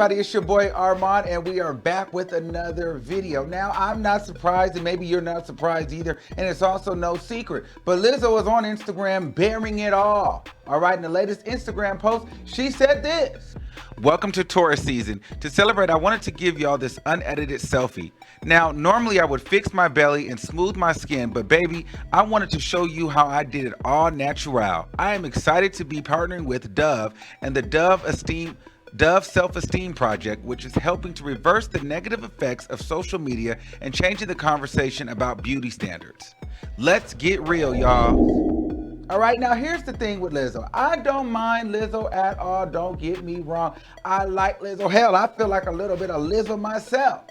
everybody, it's your boy Armon, and we are back with another video. Now, I'm not surprised, and maybe you're not surprised either, and it's also no secret, but Lizzo is on Instagram bearing it all. All right, in the latest Instagram post, she said this. Welcome to Taurus season. To celebrate, I wanted to give y'all this unedited selfie. Now, normally I would fix my belly and smooth my skin, but baby, I wanted to show you how I did it all natural. I am excited to be partnering with Dove and the Dove Self-Esteem Project, which is helping to reverse the negative effects of social media and changing the conversation about beauty standards. Let's get real, y'all. All right, now here's the thing with Lizzo. I don't mind Lizzo at all, don't get me wrong. I like Lizzo. Hell, I feel like a little bit of Lizzo myself.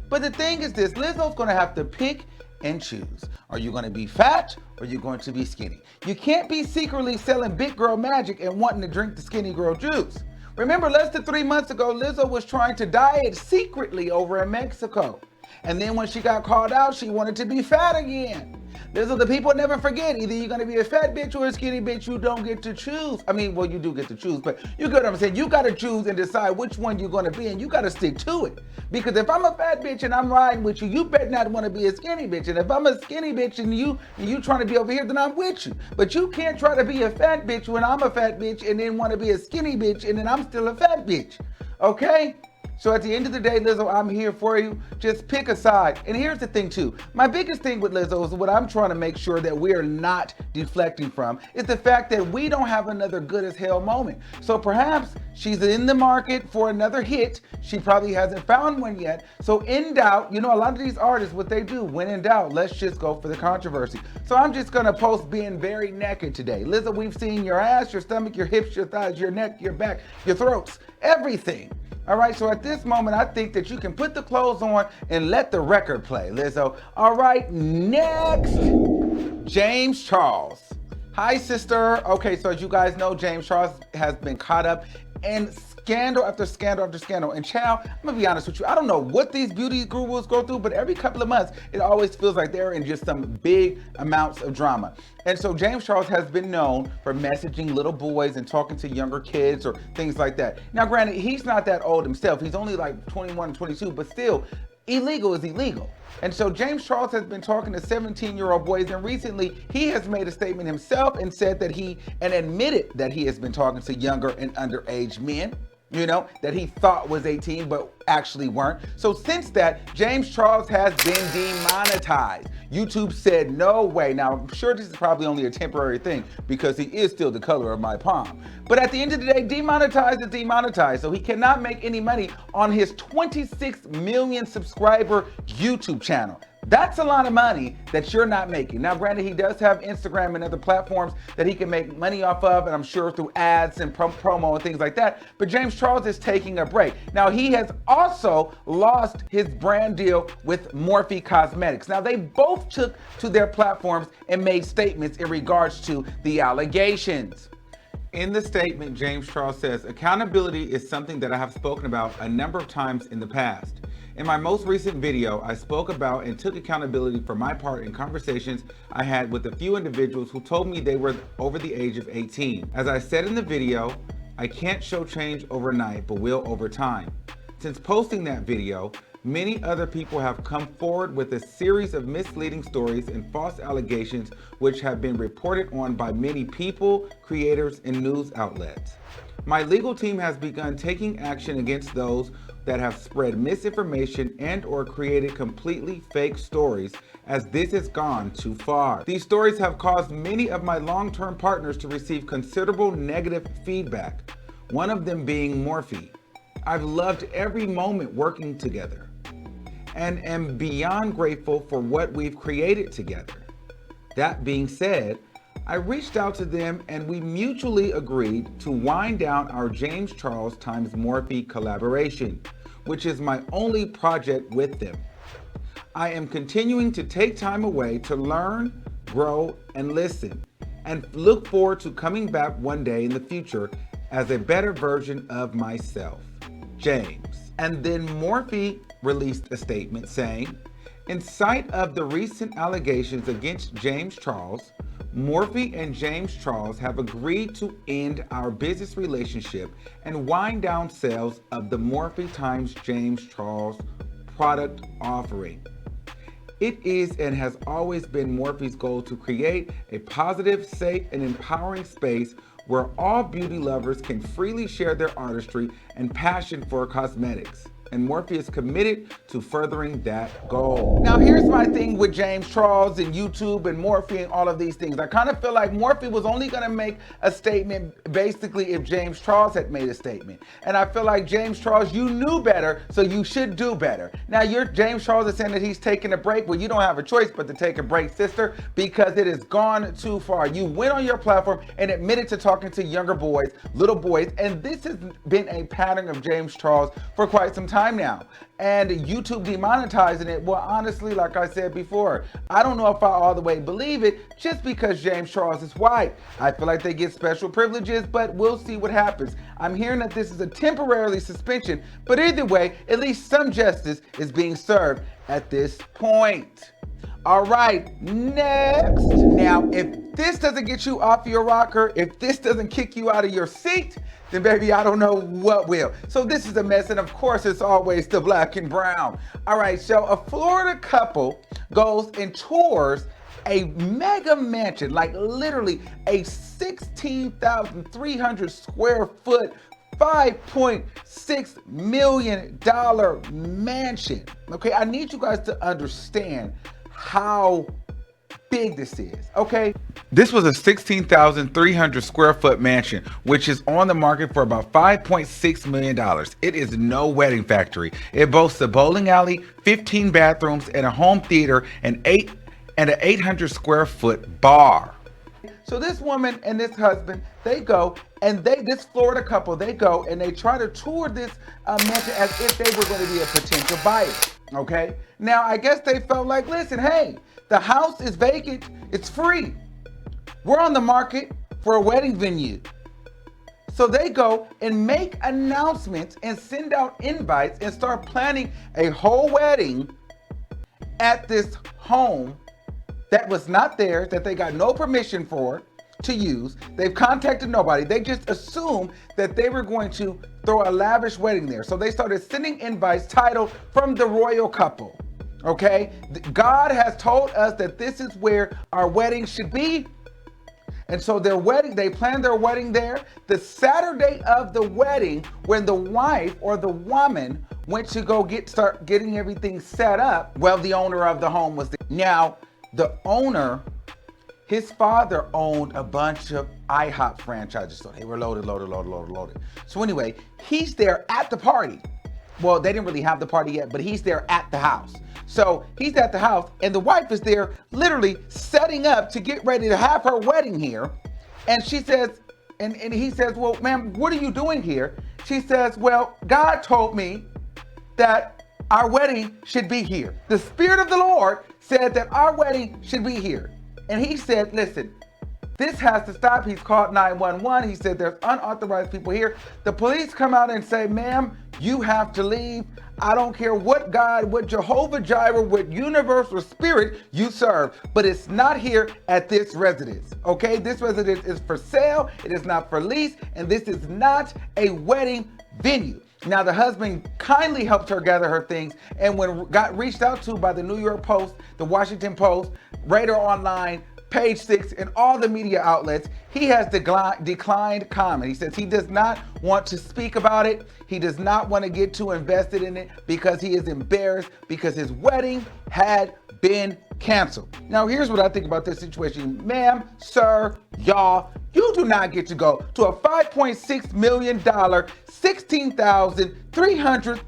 But the thing is this, Lizzo's gonna have to pick and choose. Are you gonna be fat or are you going to be skinny? You can't be secretly selling big girl magic and wanting to drink the skinny girl juice. Remember, less than 3 months ago, Lizzo was trying to diet secretly over in Mexico. And then when she got called out, she wanted to be fat again. Lizzo, the people never forget. Either you're gonna be a fat bitch or a skinny bitch. You don't get to choose. I mean, well, you do get to choose, but you get what I'm saying. You gotta choose and decide which one you're gonna be, and you gotta stick to it. Because if I'm a fat bitch and I'm riding with you, you better not wanna be a skinny bitch. And if I'm a skinny bitch and you trying to be over here, then I'm with you. But you can't try to be a fat bitch when I'm a fat bitch and then wanna be a skinny bitch and then I'm still a fat bitch. Okay? So at the end of the day, Lizzo, I'm here for you. Just pick a side. And here's the thing too. My biggest thing with Lizzo is what I'm trying to make sure that we are not deflecting from is the fact that we don't have another good as hell moment. So perhaps she's in the market for another hit. She probably hasn't found one yet. So in doubt, you know, a lot of these artists, what they do, when in doubt, let's just go for the controversy. So I'm just gonna post being very naked today. Lizzo, we've seen your ass, your stomach, your hips, your thighs, your neck, your back, your throats, everything. All right, so at this moment, I think that you can put the clothes on and let the record play, Lizzo. All right, next, James Charles. Hi, sister. Okay, so as you guys know, James Charles has been caught up in scandal after scandal after scandal. And child, I'm gonna be honest with you, I don't know what these beauty gurus go through, but every couple of months, it always feels like they're in just some big amounts of drama. And so James Charles has been known for messaging little boys and talking to younger kids or things like that. Now, granted, he's not that old himself. He's only like 21, 22, but still, illegal is illegal. And so James Charles has been talking to 17-year-old boys, and recently he has made a statement himself and said that admitted that he has been talking to younger and underage men, you know, that he thought was 18 but actually weren't. So since that, James Charles has been demonetized. YouTube said no way. Now, I'm sure this is probably only a temporary thing because he is still the color of my palm. But at the end of the day, demonetized is demonetized. So he cannot make any money on his 26 million subscriber YouTube channel. That's a lot of money that you're not making. Now, granted, he does have Instagram and other platforms that he can make money off of, and I'm sure through ads and promo and things like that. But James Charles is taking a break. Now, he has also lost his brand deal with Morphe Cosmetics. Now, they both took to their platforms and made statements in regards to the allegations. In the statement, James Charles says, accountability is something that I have spoken about a number of times in the past. In my most recent video, I spoke about and took accountability for my part in conversations I had with a few individuals who told me they were over the age of 18. As I said in the video, I can't show change overnight, but will over time. Since posting that video, many other people have come forward with a series of misleading stories and false allegations which have been reported on by many people, creators, and news outlets. My legal team has begun taking action against those that have spread misinformation and or created completely fake stories, as this has gone too far. These stories have caused many of my long-term partners to receive considerable negative feedback, one of them being Morphe. I've loved every moment working together and am beyond grateful for what we've created together. That being said, I reached out to them and we mutually agreed to wind down our James Charles times Morphe collaboration, which is my only project with them. I am continuing to take time away to learn, grow, and listen, and look forward to coming back one day in the future as a better version of myself, James. And then Morphe released a statement saying, in sight of the recent allegations against James Charles, Morphe and James Charles have agreed to end our business relationship and wind down sales of the Morphe times James Charles product offering. It is and has always been Morphe's goal to create a positive, safe, and empowering space where all beauty lovers can freely share their artistry and passion for cosmetics. And Morphe is committed to furthering that goal. Now here's my thing with James Charles and YouTube and Morphe and all of these things. I kind of feel like Morphe was only gonna make a statement basically if James Charles had made a statement. And I feel like James Charles, you knew better, so you should do better. Now James Charles is saying that he's taking a break. Well, you don't have a choice but to take a break, sister, because it has gone too far. You went on your platform and admitted to talking to younger boys, little boys, and this has been a pattern of James Charles for quite some time now. And YouTube demonetizing it, well, honestly, like I said before, I don't know if I all the way believe it just because James Charles is white. I feel like they get special privileges, but we'll see what happens. I'm hearing that this is a temporary suspension, but either way, at least some justice is being served at this point. All right, next. Now, if this doesn't get you off your rocker, if this doesn't kick you out of your seat, then baby, I don't know what will. So this is a mess, and of course, it's always the black and brown. All right, so a Florida couple goes and tours a mega mansion, like literally a 16,300 square foot, $5.6 million mansion. Okay, I need you guys to understand how big this is, okay? This was a 16,300 square foot mansion, which is on the market for about $5.6 million. It is no wedding factory. It boasts a bowling alley, 15 bathrooms, and a home theater, and an 800 square foot bar. So this woman and this husband, they go and this Florida couple, they go and they try to tour this mansion as if they were going to be a potential buyer. Okay. Now, I guess they felt like, listen, hey, the house is vacant. It's free. We're on the market for a wedding venue. So they go and make announcements and send out invites and start planning a whole wedding at this home that was not theirs, that they got no permission for to use. They've contacted nobody. They just assumed that they were going to throw a lavish wedding there. So they started sending invites titled "From the Royal Couple." Okay? God has told us that this is where our wedding should be. And so they planned their wedding there. The Saturday of the wedding, when the wife or the woman went to go start getting everything set up, well, the owner of the home was there. Now, the owner, his father owned a bunch of IHOP franchises, so they were loaded. So anyway, he's there at the party. Well, they didn't really have the party yet, but he's there at the house. So he's at the house, and the wife is there literally setting up to get ready to have her wedding here. And she says, and he says, well, ma'am, what are you doing here? She says, well, God told me that our wedding should be here. The Spirit of the Lord said that our wedding should be here. And he said, listen, this has to stop. He's called 911. He said there's unauthorized people here. The police come out and say, ma'am, you have to leave. I don't care what God, what Jehovah Jireh, what universal spirit you serve, but it's not here at this residence, okay? This residence is for sale. It is not for lease, and this is not a wedding venue. Now, the husband kindly helped her gather her things, and when got reached out to by the New York Post, the Washington Post, Radar Online, Page 6, and all the media outlets, he has declined comment. He says he does not want to speak about it. He does not want to get too invested in it because he is embarrassed because his wedding had been canceled. Now, here's what I think about this situation. Ma'am, sir, y'all, you do not get to go to a $5.6 million, 16,300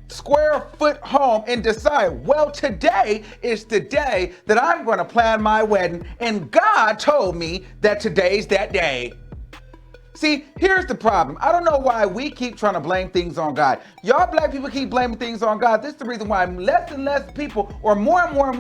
square foot home and decide, well, today is the day that I'm going to plan my wedding, and God told me that today's that day. See, here's the problem. I don't know why we keep trying to blame things on God. Y'all black people keep blaming things on God. This is the reason why less and less people, or more and more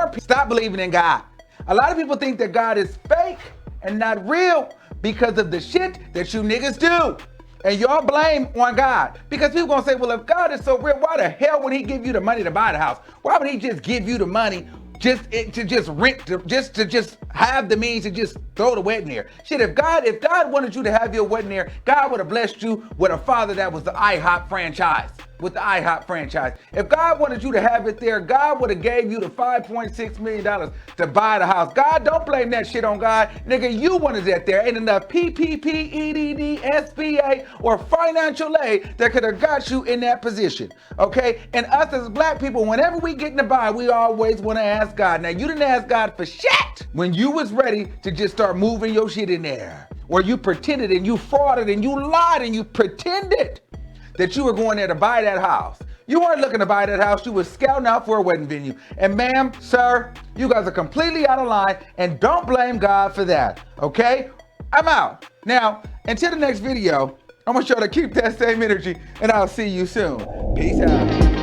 people stop believing in God. A lot of people think that God is fake and not real because of the shit that you niggas do. And y'all blame on God. Because people gonna say, well, if God is so real, why the hell would he give you the money to buy the house? Why would he just give you the money to just rent, to just have the means to just throw the wedding there. Shit, if God wanted you to have your wedding there, God would have blessed you with a father that was the IHOP franchise. With the IHOP franchise. If God wanted you to have it there, God would have gave you the $5.6 million to buy the house. God, don't blame that shit on God. Nigga, you wanted that there. Ain't enough PPP, EDD, SBA, or financial aid that could have got you in that position. Okay? And us as black people, whenever we get in the bind, we always want to ask God. Now, you didn't ask God for shit when you was ready to just start moving your shit in there. Or you pretended and you frauded and you lied and you pretended that you were going there to buy that house. You weren't looking to buy that house, you were scouting out for a wedding venue. And ma'am, sir, you guys are completely out of line and don't blame God for that, okay? I'm out. Now, until the next video, I want y'all to keep that same energy and I'll see you soon. Peace out.